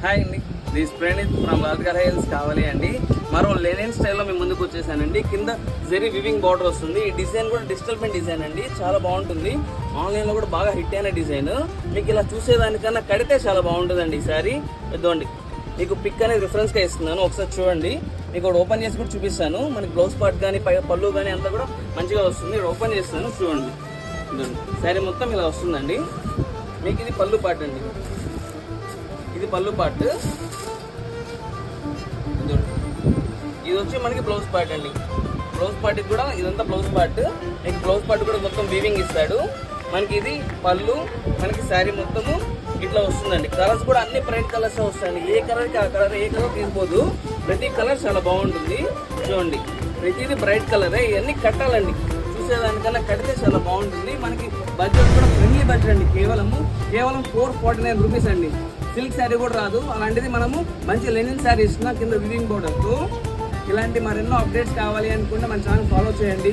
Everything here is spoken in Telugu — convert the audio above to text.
హాయ్ అండి, దిస్ ప్రణీత్ ఫ్రమ్ రాజ్గార్ హైల్స్ కావాలి అండి. మరో లెనిన్ స్టైల్లో మేము ముందుకు వచ్చేసానండి. కింద జెరీ వివింగ్ బార్డర్ వస్తుంది. ఈ డిజైన్ కూడా డిజిటల్ ప్రింట్ డిజైన్ అండి, చాలా బాగుంటుంది. ఆన్లైన్లో కూడా బాగా హిట్ అయిన డిజైన్. మీకు ఇలా చూసేదానికన్నా కడితే చాలా బాగుంటుందండి. ఈ సారీ ఇద్దండి, మీకు పిక్ అనేది రిఫరెన్స్గా ఇస్తున్నాను, ఒకసారి చూడండి. మీకు ఒకటి ఓపెన్ చేసి కూడా చూపిస్తాను. మనకి బ్లౌజ్ పార్ట్ కానీ పళ్ళు కానీ అంతా కూడా మంచిగా వస్తుంది. ఇక్కడ ఓపెన్ చేస్తాను, చూడండి. ఇదండి శారీ మొత్తం ఇలా వస్తుందండి. మీకు ఇది పళ్ళు పార్ట్ అండి, ఇది పళ్ళు పార్ట్. ఇది వచ్చి మనకి బ్లౌజ్ పార్ట్ అండి. బ్లౌజ్ పార్ట్ కూడా ఇదంతా బ్లౌజ్ పార్ట్. మీకు బ్లౌజ్ పార్ట్ కూడా మొత్తం వీవింగ్ ఇస్తాడు. మనకి ఇది పళ్ళు, మనకి శారీ మొత్తము ఇట్లా వస్తుందండి. కలర్స్ కూడా అన్ని బ్రైట్ కలర్స్ వస్తాయండి. ఏ కలర్కి ఆ కలర్, ఏ కలర్ తీసుకోదు, ప్రతి కలర్ చాలా బాగుంటుంది. చూడండి, ప్రతిదీ బ్రైట్ కలరే. ఇవన్నీ కట్టాలండి, చూసేదానికన్నా కడితే చాలా బాగుంటుంది. మనకి బడ్జెట్ కూడా ఫ్రెండ్లీ బడ్జెట్ అండి. కేవలం 449 రూపీస్ అండి. సిల్క్ శారీ కూడా రాదు. అలాంటిది మనము మంచి లెనిన్ శారీ ఇస్తున్నాం కింద వివింగ్ బోర్డర్తో. ఇలాంటి మరెన్నో అప్డేట్స్ కావాలి అనుకుంటే మన ఛానల్ ఫాలో చేయండి.